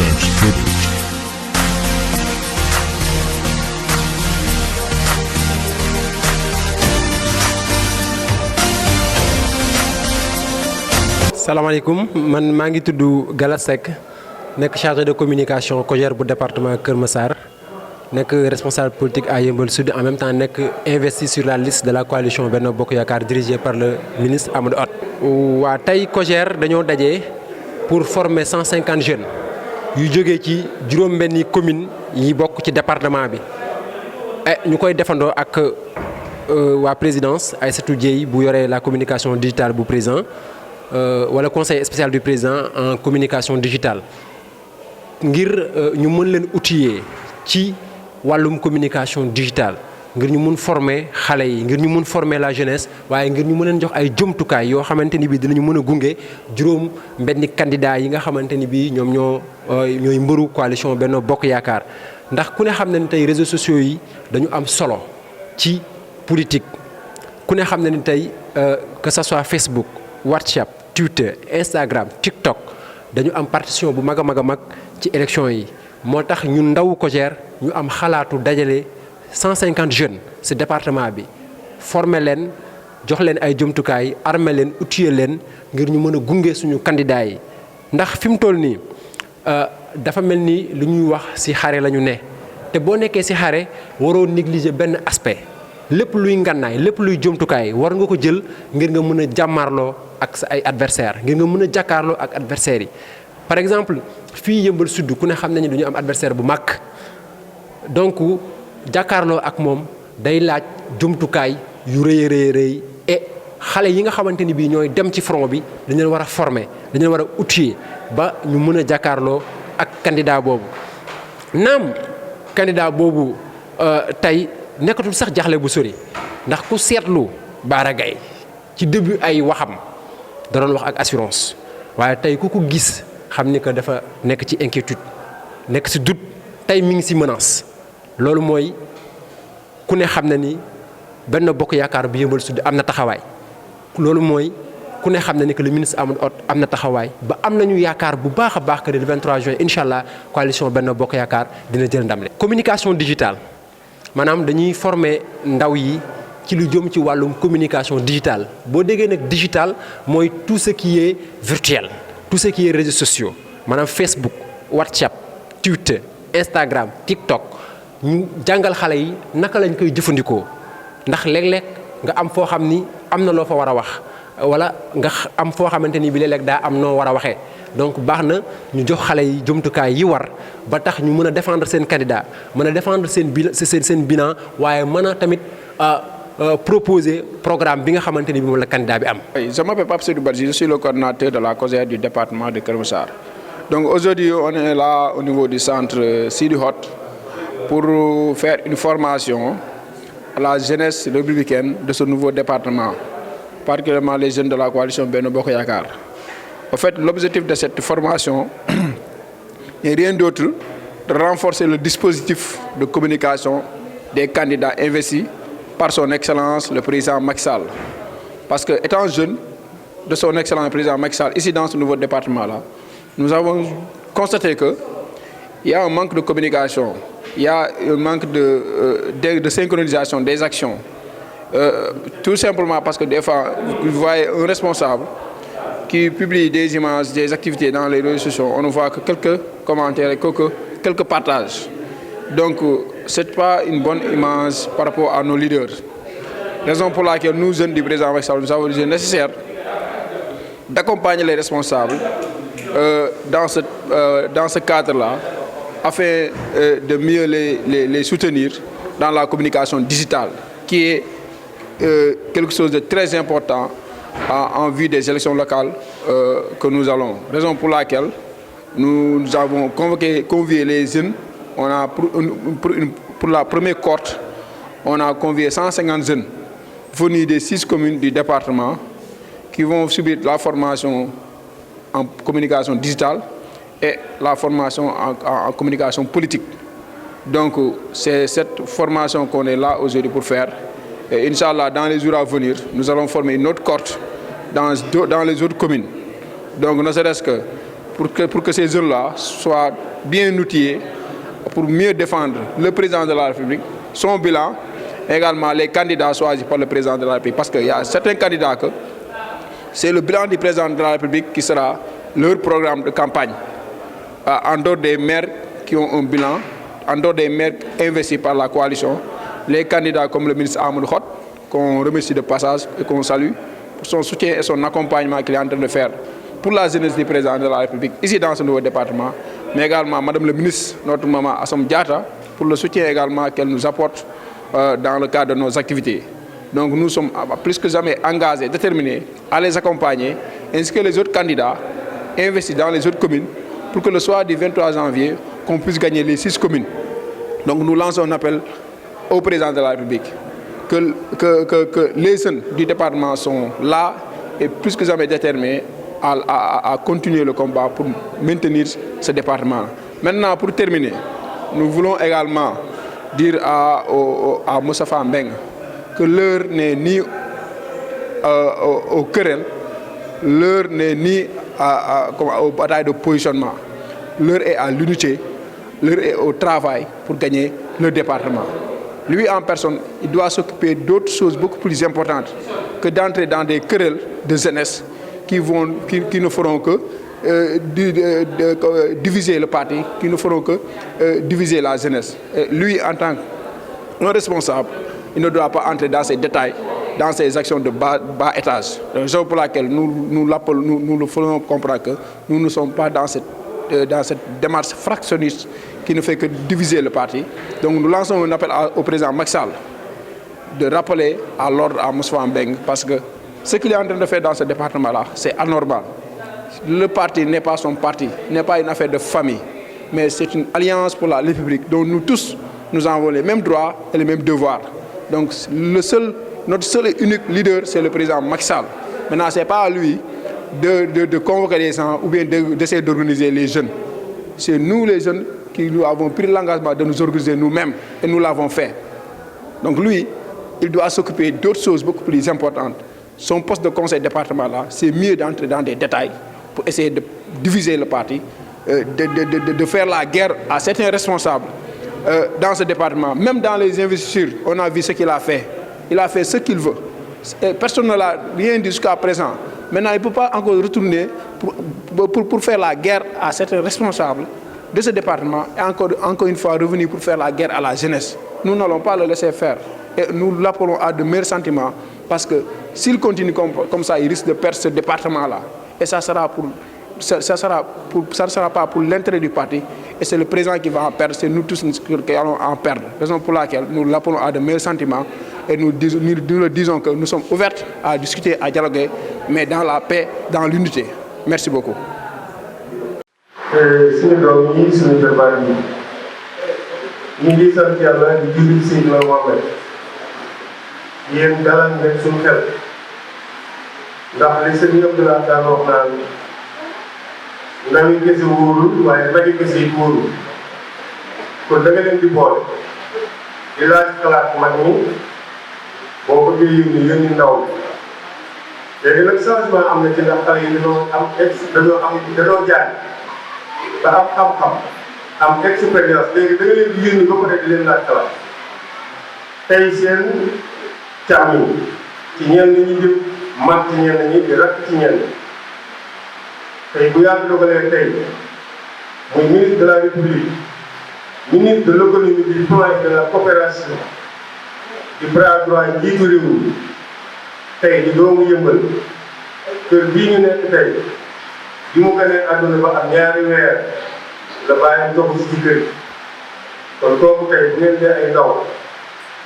Revenge Tribute. salaamaaleykum man maa ngi tudd Galas Seck nekk chargé de communication COJER bu département Kër Massar nekk responsable politique à Yeumbeul Sud en même temps nekk investi sur la liste de la coalition Benno Bokk Yaakaar dirigée par le ministre Amadou Hott. waa tey COJER dañoo daje pour former 150 jeunes yu jógee ci juróom-benni commune yi bokk ci département bi ñu koy defandoo ak waa présidence Aïssatou Dieye bu yore la communication digitale bu président. wala conseil spécial du président en communication digitale ngir ñu mën leen outiller ci wàllum communication digitale ngir ñu mun former xale yi ngir ñu mun former la jeunesse waaye ngir ñu mën leen jox ay jumtukaay yoo xamante ni bii dinañu mën a gunge juróom benni candidat yi nga xamante ni bii ñoom ñooy mbëru coalition Benno Bokk Yaakaar ndax ku ne xam na ni tey réseaux sociaux yi dañu am solo ci politique ku ne xam na ni tey que ça soit Facebook WhatsApp Twitter Instagram TikTok dañu am partition bu mag a mag ci élection yi moo tax ñun ndawu COJER ñu am xalaatu dajale 150 jeunes ci département bi former leen jox leen ay jumtukaay armer leen outiller leen ngir ñu mën a gunge suñu candidats yi ndax fi mu toll nii dafa mel ni lu ñuy wax ci xare la ñu ne te boo nekkee ci xare waroo négliger benn aspect lépp luy ngànnaay lépp luy jumtukaay war nga ko jël ngir nga mën a jàmmaarloo ak sa ay adversaires ngir nga mën a jàkkaarloo ak adversaires yi par exemple fii Yeumbeul Sud ku ne xam nañu du ñu am adversaire bu mag donc jàkkaarloo ak moom day laaj jumtukaay yu rëy et xale yi nga xamante ni bii ñooy dem ci front bi dañu leen war a former dañu leen war a outiller ba ñu mën a jàkkaarloo ak candidat boobu naam candidat boobu tey nekkatul sax jaxle bu sori ndax ku seetlu Bara Gaye ci début ay waxam da doon wax ak assurance waaye tey ku ko gis xam ni que dafa nekk ci inquiétude nekk ci doute tey mi ngi ci menace loolu mooy ku ne xam na ni Benno Bokk Yaakaar bu Yeumbeul Sud am na taxawaay loolu mooy ku ne xam na ni que le ministre Amadou Hott am na taxawaay ba am nañu yaakaar bu baax a baax que le 23 juin incha allah coalition Benno Bokk Yaakaar dina jël ndam le communication digitale maanaam dañuy former ndaw yi ci lu jëm ci wàllum communication digitale boo déggee nag digital mooy tout ce qui est virtuel tout ce qui est réseaux sociaux maanaam Facebook WhatsApp Twitter Instagram TikTok ñu jàngal xale yi naka lañ koy jëfandikoo ndax léeg-léeg nga am foo xam ni am na loo fa war a wax wala nga am foo xamante ni bi léeg-léeg daa am noo war a waxee donc baax na ñu jox xale yi jumtukaay yi war ba tax ñu mën a défendre seen candidat mën a défendre seen bilan waaye mën a tamit proposer programme bi nga xamante ni bi moom la candidat bi am. Je m'appelle Pape Seydou Badji, je suis le coordinateur de la COJER du département de Kër Massar. Donc aujourd'hui on est là au niveau du centre Sidi Hott pour faire une formation à la jeunesse républicaine de ce nouveau département, particulièrement les jeunes de la coalition Benno Bokk Yaakaar. En fait, l'objectif de cette formation n'est rien d'autre de renforcer le dispositif de communication des candidats investis par son excellence le président Macky Sall. Parce que étant jeune de son excellence président Macky Sall ici dans ce nouveau département-là, nous avons constaté que il y a un manque de communication, il y a un manque de synchronisation des actions. Tout simplement parce que des fois, vous voyez un responsable qui publie des images, des activités dans les réseaux sociaux, on ne voit que quelques commentaires, quelques partages. Donc, ce n'est pas une bonne image par rapport à nos leaders. Raison pour laquelle nous, jeunes du président Macky Sall, nous avons jugé nécessaire d'accompagner les responsables dans ce cadre-là, afin de mieux les soutenir dans la communication digitale, qui est quelque chose de très important en vue des élections locales que nous allons. Raison pour laquelle nous avons convié les jeunes. On a pour la première cohorte, on a convié 150 jeunes venus des 6 communes du département qui vont subir la formation en communication digitale et la formation en communication politique. Donc c'est cette formation qu'on est là aujourd'hui pour faire. Et Inch'Allah, dans les jours à venir, nous allons former une autre cohorte dans les autres communes. Donc ne serait-ce que pour que ces jeunes-là soient bien outillés pour mieux défendre le président de la République, son bilan, également les candidats choisis par le président de la République. Parce qu'il y a certains candidats que c'est le bilan du président de la République qui sera leur programme de campagne. En dehors des maires qui ont un bilan, en dehors des maires investis par la coalition, les candidats comme le ministre Amadou Hott, qu'on remercie de passage et qu'on salue, pour son soutien et son accompagnement qu'il est en train de faire pour la jeunesse du président de la République, ici dans ce nouveau département, mais également Madame le ministre, notre maman Assome Diatta, pour le soutien également qu'elle nous apporte dans le cadre de nos activités. Donc nous sommes plus que jamais engagés, déterminés à les accompagner, ainsi que les autres candidats investis dans les autres communes, pour que le soir du 23 janvier, qu'on puisse gagner les 6 communes. Donc nous lançons un appel au président de la République, que les jeunes du département sont là et plus que jamais déterminés à continuer le combat pour maintenir ce département. Maintenant, pour terminer, nous voulons également dire à Moustapha Mbeng que l'heure n'est ni au querelle, l'heure n'est ni aux batailles de positionnement. L'heure est à l'unité, l'heure est au travail pour gagner le département. Lui, en personne, il doit s'occuper d'autres choses beaucoup plus importantes que d'entrer dans des querelles de jeunesse qui ne feront que diviser le parti, qui ne feront que diviser la jeunesse. Et lui, en tant que responsable, il ne doit pas entrer dans ces détails, dans ces actions de bas étage. Raison pour laquelle nous le faisons comprendre que nous ne sommes pas dans cette démarche fractionniste qui ne fait que diviser le parti. Donc nous lançons un appel au président Macky Sall de rappeler à l'ordre à Moustapha Mbeng, parce que ce qu'il est en train de faire dans ce département-là, c'est anormal. Le parti n'est pas son parti, n'est pas une affaire de famille, mais c'est une alliance pour la République dont nous tous, nous avons les mêmes droits et les mêmes devoirs. Donc notre seul et unique leader, c'est le président Macky Sall. Maintenant, ce n'est pas à lui de convoquer les gens ou bien d'essayer d'organiser les jeunes. C'est nous les jeunes qui nous avons pris l'engagement de nous organiser nous-mêmes et nous l'avons fait. Donc lui, il doit s'occuper d'autres choses beaucoup plus importantes. Son poste de conseil départemental, c'est mieux d'entrer dans des détails pour essayer de diviser le parti, de faire la guerre à certains responsables dans ce département. Même dans les investitures, on a vu ce qu'il a fait. Il a fait ce qu'il veut. Personne ne l'a rien dit jusqu'à présent. Maintenant, il ne peut pas encore retourner pour faire la guerre à certains responsables de ce département et encore une fois revenir pour faire la guerre à la jeunesse. Nous n'allons pas le laisser faire. Et nous l'appelons à de meilleurs sentiments, parce que s'il continue comme ça, il risque de perdre ce département-là. Et ça ne sera pas pour l'intérêt du parti. Et c'est le président qui va en perdre, c'est nous tous qui allons en perdre. Raison pour laquelle nous l'appelons à de meilleurs sentiments. Et nous le disons que nous sommes ouverts à discuter, à dialoguer, mais dans la paix, dans l'unité. Merci beaucoup. yéen dalal ngeen suñu xel ndax li sëñ ñëpp de la daan wax naan ndawi kese wóorul waaye magi kese yi wóorul kon da nga leen di boole di laaj xalaat mag ñi boo bëggee yónni ndaw léegi nag changement am na ci ndax xale yi dañoo jaay ba am xam-xam am expérience léegi da nga leen di yónni ba pare di leen laaj xalaat tey seen càmmiñ ci ñenn ñi di mag ci ñenn ñi di rakk ci ñenn tey bu yàlla dogalee tey muy ministre de la République, ministre de l'économie, du plan et de la coopération di bras droit njiitu réew mi tey di doomu Yëmbal kër bii ñu nekk tey bi mu gënee àdduna ba am ñaari weer la bàyyi toog ci kër gi kon kooku tey bu ngeen dee ay ndaw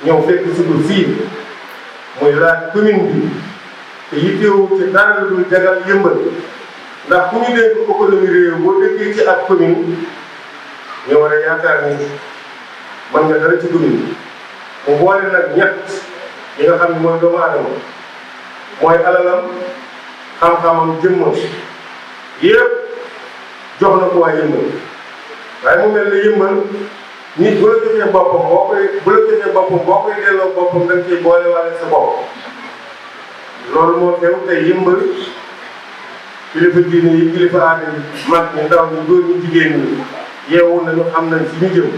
ñëw fekk suñu fii muy laaj commune bi te yittewu ci dara lu dul jagal Yëmbal ndax ku ñu dénk économie réew boo dëkkee ci ab commune ñu war a yaakaar ni mën nga dara ci commune mu boole nag ñett yi nga xam ne mooy doomu aadama mooy alalam xam-xamam jëmmam yëpp jox na ko waa Yëmbal waaye mu mel ne Yëmbal nit bu la joxee boppam boo koy delloo boppam da nga ciy boole wala sa bopp loolu moo teew tey Yëmbal kilifa diine yi kilifa aada yi mag ñi ndaw ñi góor ñi jigéen ñi yeewu nañu xam nañ fi ñu jëm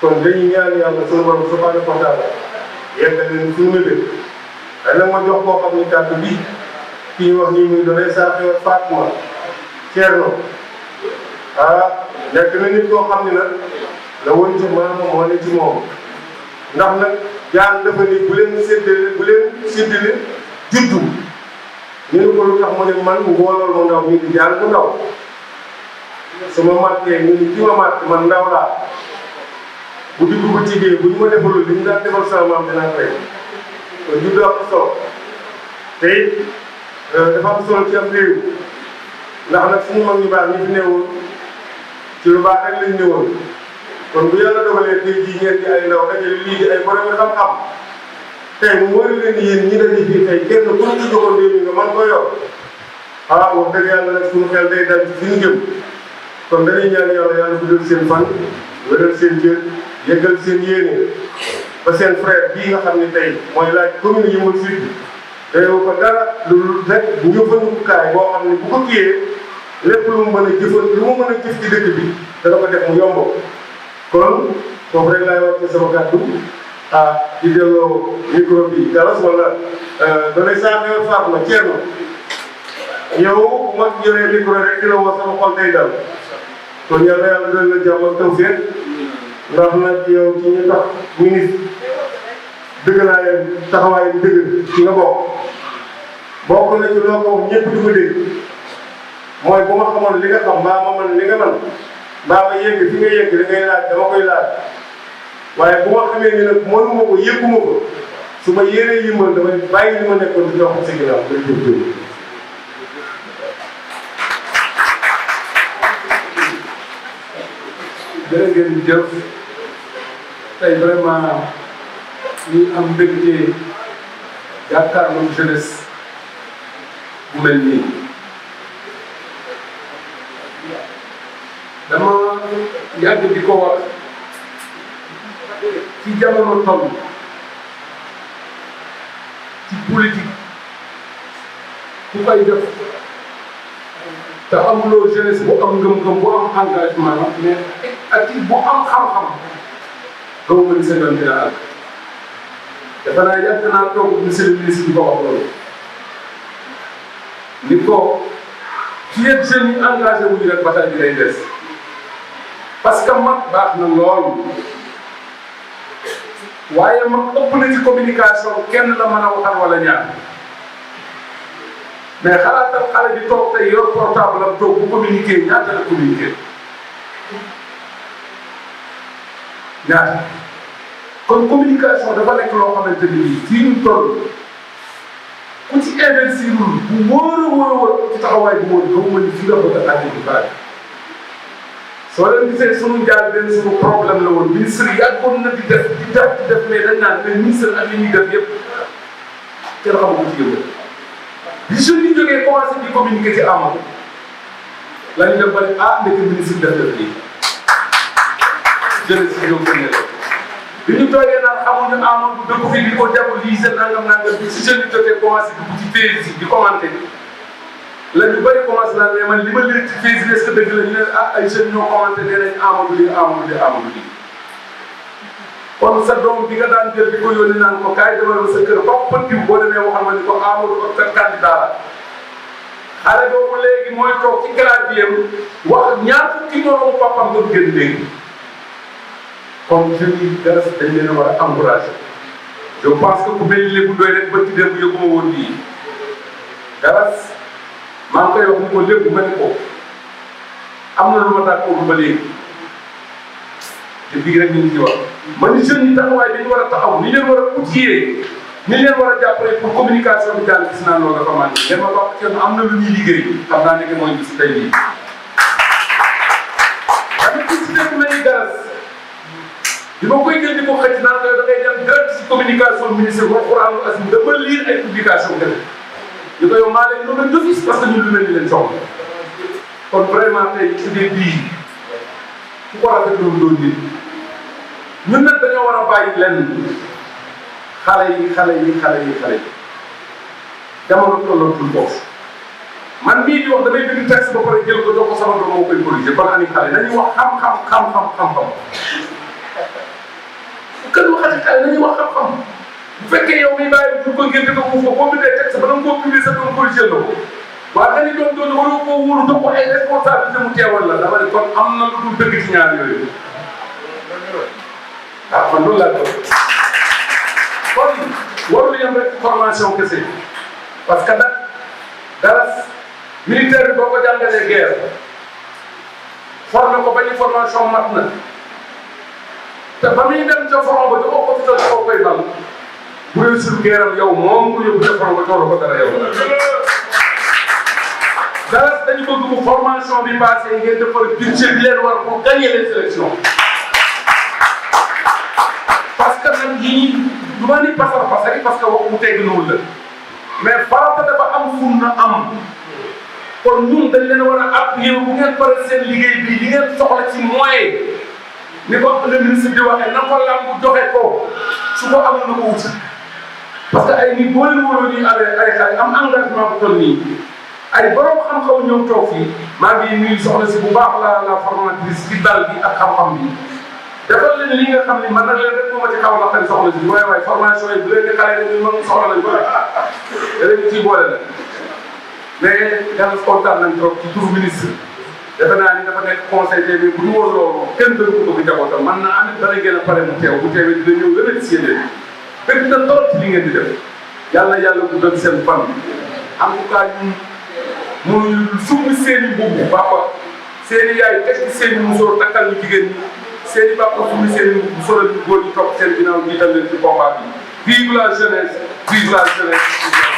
kon dañuy ñaan yàlla suñu borom subhanahu wa taala yeggal leen suñu mébét day nag ma jox koo xam ni kàddu bi ki ñu wax nii muy doonay saa xew Fatma Thierno nekk na nit koo xam ne nag la woon ci maam moo ne ci moom ndax nag yàlla dafa ni bu leen séddale juddu ñu ne ko lu tax mu ne man mbooloo mu ndaw mi di jàng mu ndaw su ma màttee ñu ni ki ma màtt man ndaw laa bu diggu ba tigee bu ñu ma defalul li ñu daan defal sama maam dinaa koy kon juddu am solo te it dafa am solo ci am réew ndax nag suñu mag ñu baax ñi fi newoon ci lu baax rek lañ newoon kon bu yàlla dogalee tey jii ngeen di ay ndaw dajale lii di ay borom xam-xam tey mu wóor leen ni yéen ñi dañuy fii tey kenn ku ñu joxoon réew mi nga mën ko yor wax dëgg yàlla nag suñu xel day dal ci fi ñu jëm kon dañuy ñaan yàlla yàlla guddal seen fan wéral seen jër yëggal seen yéene ba seen frère bii nga xam ne tey mooy laaj commune Yeumbeul Sud dañoo ko dara lu rek njëfandukaay boo xam ne bu ko kiyee lépp lu mu mën a jëf ci dëkk bi dana ko def mu yomb kon foofu rek laay wax ci sama kàddu di delloo micro bi galas wala danay saa xew Fatma Thierno yow bu ma yoree micro rek di la woo sama xol day dal kon yàlla yàlla doon la jàmm ak tawfeex ndax nag yow ci ñu tax ministre dëgg naa leen taxawaay bi dëgg ci nga bokk na ci loo ko wax ñëpp di ko dégg mooy bu ma xamoon li nga xam mbaa ma mën li nga mën mbaa ma yegg fi nga yegg da ngay laaj dama koy laaj waaye bu ma xamee ni nag mënuma ko yëgguma ko su ma yéree yimbal dama bàyyi li ma nekkoon di dox si ginnaaw jërë ngeen jëf tey vraiment ñu am mbégte jàkkaarloo jeunesse bu mel nii dama yàgg di ko wax ci jamono toll ci politique ku koy def te amuloo jeunesse bu am ngëm-ngëm bu am engagement mais ak bu am xam-xam doo ko di sa yoon dina àgg dafa naa yàgg naa toog monsieur le ministre di ko wax loolu ni ko ci yéen jeunes yi engagé wuñu rek bataille bi day des parce que mag baax na lool waaye mag ëpp na ci communication kenn la mën a waxal wala ñaar mais xalaatal xale bi toog tey yor portable am toog bu communiqué ñaata la communiqué ñaata kon communication dafa nekk loo xamante ni bii fii ñu toll ku ci investir bu wóor ci taxawaay bu wóor doo mën fi nga bëgg a àgg bu baax soo leen gisee sunu njaal benn sunu problème la woon ministre yi yàggoon na di def mais dañ naan mais ministre ak li ñuy def yëpp kenn xamu ko ci yëngu. bi jeunes yi jógee commencé di communiquer ci Amadou la ñu dem ba ne ndeke ministre def lii jërëjëf si ñoom seen bi ñu toogee naan xamuñu Amadou dëkk fi di ko jàpp lii seen nangam bi si jeunes yi jógee commencé dugg ci Facebook yi di commenté la ñu bëri commencé naan mais man li ma leen ci Facebook est-ce que dëgg la ñu ne ay jeunes ñoo commenté nee nañ Amadou lii kon sa doom bi nga daan jël di ko yónni naan ko kaay demal sa kër ba pënti boo demee waxal ma ni ko Amadou ak sa candidat la xale boobu léegi mooy toog ci clavier wax ñaar fukki moroomu papam nga gën léegi kon jeunes yi dara dañ leen a war a encouragé je pense que ku mel ni léegi doy rek ba ci démb yëguma woon lii garas maa ngi koy wax ni ko lépp ma ni ko am na lu ma d'accord ba léegi te bii rek ñu ngi ci wax man ni jeunes yi taxawaay dañu war a taxaw ni leen war a outiller ni leen war a jàppale pour communication bi daal gis naa loolu dafa màgg leen ma wax kenn am na lu ñuy liggéey xam naa ne mooy gis tey lii. dama gis nekk mel ni garas bi ma koy jël di ko xëcc naan da ngay dem direct si communication ministre wa Qur'an asim dama lire ay publication kene ñu ko yow maa leen nommé d'office parce que ñun lu mel ni leen soxla kon vraiment tey idée bii ku ko rafetlu doon nit ñun nag dañoo war a bàyyi lenn xale yi jamono tollootul foofu man mii di wax damay bind texte ba pare jël ko jox ko sama doom moo koy corriger kon ani xale nañuy wax xam-xam kër waxati xale nañuy wax xam-xam bu fekkee yow miy bàyyi bu ko ngeen ko wuuf ko boo bindee texte ba nga koo publier sa doom corriger la ko waaw nga ni doom doon waroo koo wóolu jox ko ay responsabilité mu teewal la dama ne kon am na lu dul dëgg ci ñaar yooyu waaw man loolu laa doon kon warul yem rek formation kese parce que nag dara militaire bi boo ko jàngalee guerre formé ko ba ñu formation mat na te ba muy dem ca front ba joxoo ko fital koo koy bal bu réussir guerre am yow moom ko yóbbu ca front ba joxoo ko dara yow dara dañu bëgg bu formation bi passé ngeen defar budget bi leen war pour gagner les élections parce que nag yii du ma ni pasar pasari parce que wax mu tegginuwul la mais farata dafa am fun na am kon ñun dañ leen war a appuyer bu ngeen pare seen liggéey bi li ngeen soxla ci moyen ni ko le ministre di waxee na ko lamb joxe ko su ko amul na ko wut parce que ay nit boo leen wóoroo ñuy ay xale am engagement bu toll nii ay borom xam-xam ñëw toog fii maa ngi nuyu soxla si bu baax la formatrice ci dal bi ak xam-xam bi defal leen li nga xam ni man nag leen rek moo ma ci xaw a naqari soxla si waaye formation yi bu leen di xale ne man soxla nañ ko rek da leen ciy boole la mais yàlla kontaan nañ trop ci turu ministre defe naa ni dafa nekk conseil mais bu ñu woon loolu kenn gënu ko bëgg njabootam man naa amit dana gën a pare mu teew bu teewee dina ñëw remercier leen fekk na trop ci li ngeen di def yàlla guddal seen fan en tout cas ñun mënuñu summi seen i mbubb papa seen i yaay teg ci seen i musóor takkal ñu jigéen ñi seen i papa summi seen i mbubb solal ñu góor ñi topp seen ginnaaw jiital leen ci combat bi vive la jeunesse vive la jeunesse